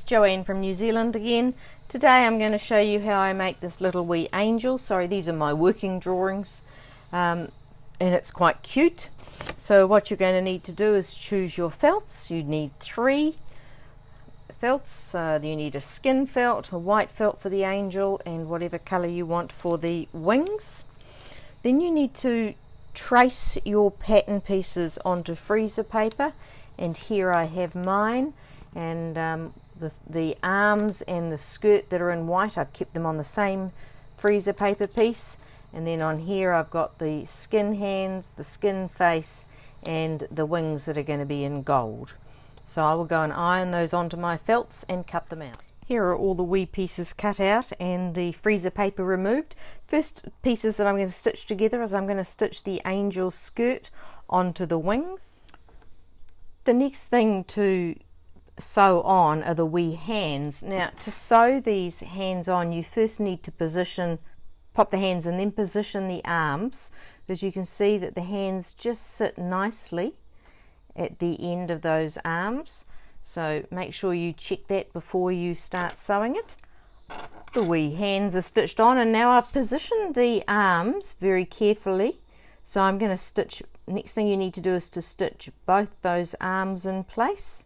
Joanne from New Zealand again. Today I'm going to show you how I make this little wee angel. Sorry, these are my working drawings, and it's quite cute. So what you're going to need to do is choose your felts. You need 3 felts. You need a skin felt, a white felt for the angel, and whatever colour you want for the wings. Then you need to trace your pattern pieces onto freezer paper, and here I have mine, and the arms and the skirt that are in white, I've kept them on the same freezer paper piece, and then on here I've got the skin hands, the skin face, and the wings that are going to be in gold. So I will go and iron those onto my felts and cut them out. Here are all the wee pieces cut out and the freezer paper removed. First pieces that I'm going to stitch together is I'm going to stitch the angel skirt onto the wings. The next thing to sew on are the wee hands. Now, to sew these hands on, you first need to pop the hands and then position the arms, because you can see that the hands just sit nicely at the end of those arms. So make sure you check that before you start sewing it. The wee hands are stitched on, and now I've positioned the arms very carefully. So I'm going to stitch, next thing you need to do is to stitch both those arms in place.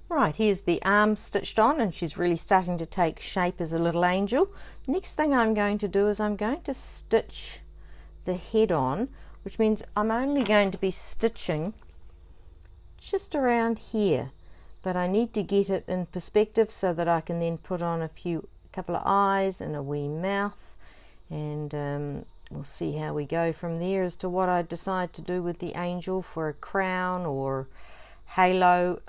Right, here's the arm stitched on, and she's really starting to take shape as a little angel. Next thing I'm going to do is I'm going to stitch the head on, which means I'm only going to be stitching just around here, but I need to get it in perspective so that I can then put on a couple of eyes and a wee mouth, and we'll see how we go from there as to what I decide to do with the angel for a crown or halo.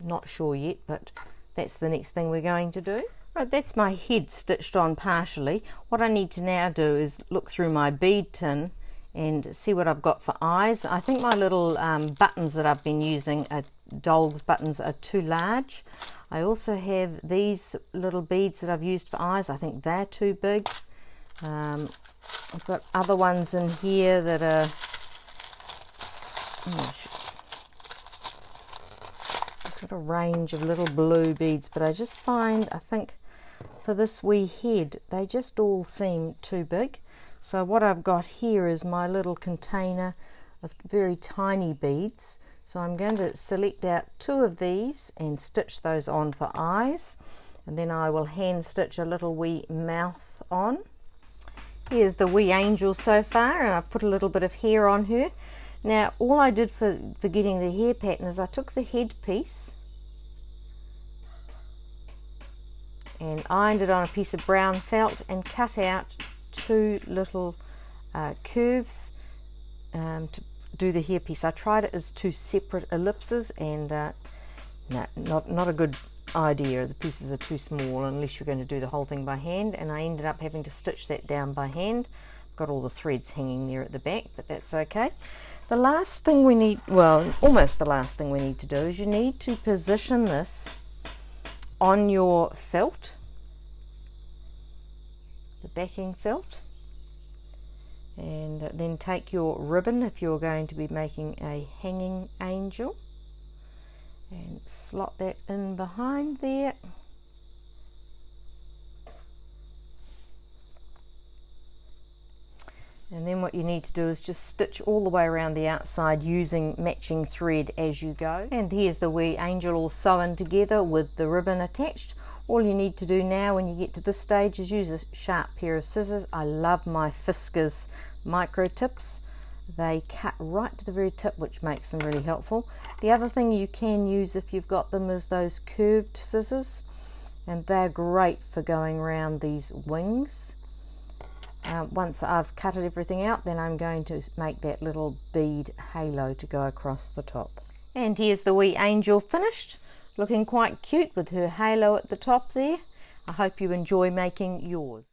Not sure yet, but that's the next thing we're going to do. Right, that's my head stitched on partially. What I need to now do is look through my bead tin and see what I've got for eyes. I think my little buttons that I've been using, doll's buttons, are too large. I also have these little beads that I've used for eyes. I think they're too big. I've got other ones in here that are, I've got a range of little blue beads, but I just find, I think for this wee head, they just all seem too big. So what I've got here is my little container of very tiny beads. So I'm going to select out 2 of these and stitch those on for eyes, and then I will hand stitch a little wee mouth on. Here's the wee angel so far, and I've put a little bit of hair on her. Now all I did for getting the hair pattern is I took the head piece and ironed it on a piece of brown felt and cut out 2 little curves to do the hair piece. I tried it as 2 separate ellipses, and no, not a good idea. The pieces are too small unless you're going to do the whole thing by hand, and I ended up having to stitch that down by hand. Got all the threads hanging there at the back, but that's okay. The last thing we need, well, almost the last thing we need to do, is you need to position this on your felt, the backing felt, and then take your ribbon if you're going to be making a hanging angel and slot that in behind there. And then what you need to do is just stitch all the way around the outside using matching thread as you go. And here's the wee angel all sewn together with the ribbon attached. All you need to do now when you get to this stage is use a sharp pair of scissors. I love my Fiskars micro tips. They cut right to the very tip, which makes them really helpful. The other thing you can use if you've got them is those curved scissors, and they're great for going around these wings. Once I've cut everything out, then I'm going to make that little bead halo to go across the top. And here's the wee angel finished, looking quite cute with her halo at the top there. I hope you enjoy making yours.